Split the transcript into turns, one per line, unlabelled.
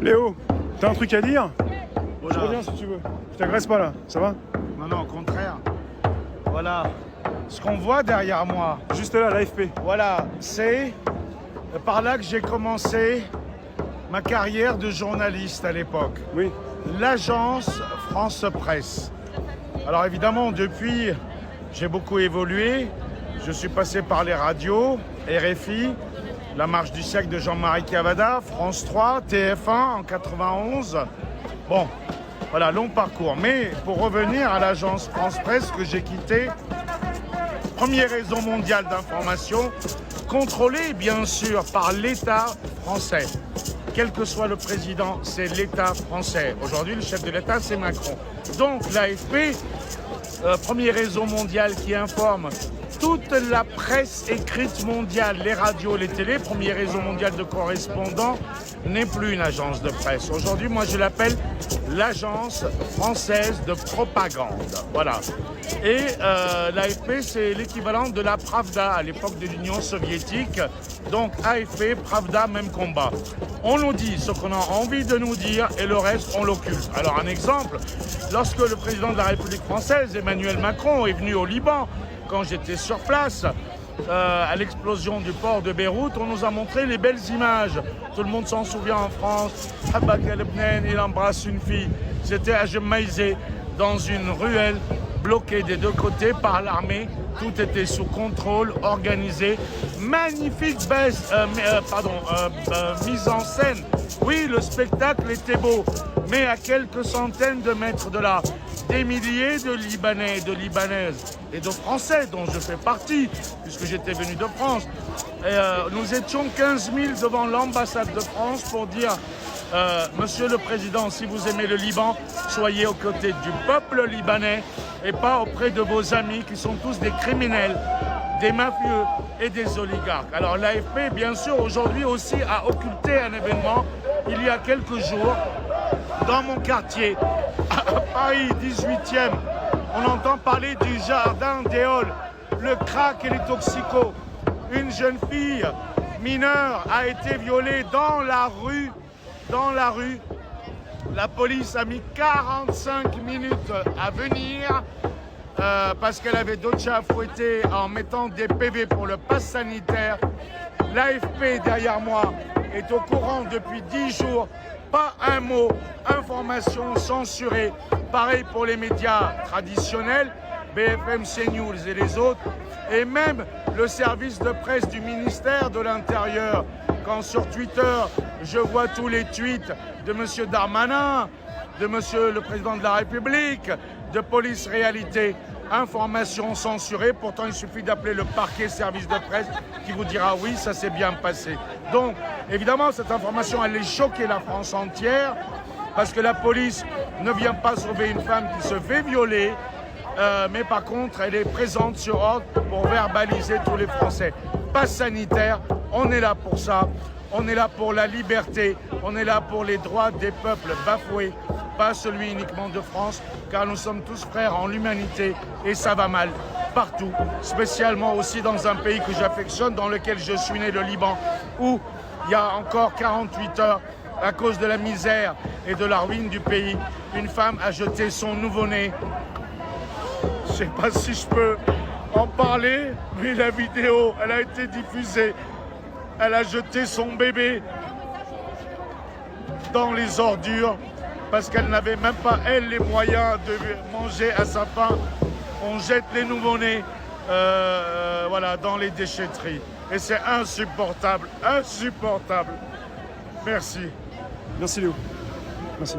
Léo, t'as un truc à dire?
Voilà.
Je reviens si tu veux. Je t'agresse pas là, ça va?
Non, non, au contraire. Voilà. Ce qu'on voit derrière moi,
Juste là, l'AFP.
voilà, c'est par là que j'ai commencé ma carrière de journaliste à l'époque.
Oui.
L'agence France Presse. Alors évidemment, depuis, j'ai beaucoup évolué. Je suis passé par les radios, RFI, La Marche du siècle de Jean-Marie Cavada, France 3, TF1 en 91. Bon, voilà, long parcours. Mais pour revenir à l'agence France Presse que j'ai quittée, premier réseau mondial d'information, contrôlé bien sûr par l'État français. Quel que soit le président, c'est l'État français. Aujourd'hui, le chef de l'État, c'est Macron. Donc l'AFP, premier réseau mondial qui informe toute la presse écrite mondiale, les radios, les télés, premier réseau mondial de correspondants, n'est plus une agence de presse. Aujourd'hui, moi, je l'appelle l'agence française de propagande. Voilà. Et l'AFP, c'est l'équivalent de la Pravda à l'époque de l'Union soviétique. Donc AFP, Pravda, même combat. On nous dit ce qu'on a envie de nous dire et le reste, on l'occulte. Alors un exemple, lorsque le président de la République française, Emmanuel Macron, est venu au Liban, quand j'étais sur place, à l'explosion du port de Beyrouth, on nous a montré les belles images. Tout le monde s'en souvient en France. Habak el-Bnen, il embrasse une fille. C'était à Jemaïzé, dans une ruelle, bloquée des deux côtés par l'armée. Tout était sous contrôle, organisé. Magnifique mise en scène. Oui, le spectacle était beau, mais à quelques centaines de mètres de là, des milliers de Libanais, de Libanaises et de Français, dont je fais partie, puisque j'étais venu de France. Nous étions 15 000 devant l'ambassade de France pour dire Monsieur le Président, si vous aimez le Liban, soyez aux côtés du peuple libanais et pas auprès de vos amis qui sont tous des criminels, des mafieux et des oligarques. Alors l'AFP, bien sûr, aujourd'hui aussi a occulté un événement il y a quelques jours dans mon quartier, à Paris 18e. On entend parler du jardin des Halles, le crack et les toxicos. Une jeune fille mineure a été violée dans la rue. La police a mis 45 minutes à venir parce qu'elle avait d'autres chats à fouetter en mettant des PV pour le pass sanitaire. L'AFP derrière moi est au courant depuis 10 jours. Pas un mot, information censurée. Pareil pour les médias traditionnels, BFM, CNews et les autres. Et même le service de presse du ministère de l'Intérieur. Quand sur Twitter, je vois tous les tweets de M. Darmanin, de M. le Président de la République, de Police Réalité, information censurée. Pourtant, il suffit d'appeler le parquet service de presse qui vous dira oui, ça s'est bien passé. Donc, évidemment, cette information, elle a choqué la France entière parce que la police ne vient pas sauver une femme qui se fait violer. Mais par contre, elle est présente sur ordre pour verbaliser tous les Français. Pass sanitaire, on est là pour ça. On est là pour la liberté. On est là pour les droits des peuples bafoués. Pas celui uniquement de France, car nous sommes tous frères en l'humanité et ça va mal partout. Spécialement aussi dans un pays que j'affectionne, dans lequel je suis né, le Liban, où il y a encore 48 heures, à cause de la misère et de la ruine du pays, une femme a jeté son nouveau-né. Je ne sais pas si je peux en parler, mais la vidéo, elle a été diffusée. Elle a jeté son bébé dans les ordures parce qu'elle n'avait même pas, elle, les moyens de manger à sa faim. On jette les nouveau-nés voilà, dans les déchetteries. Et c'est insupportable, insupportable. Merci.
Merci Léo. Merci.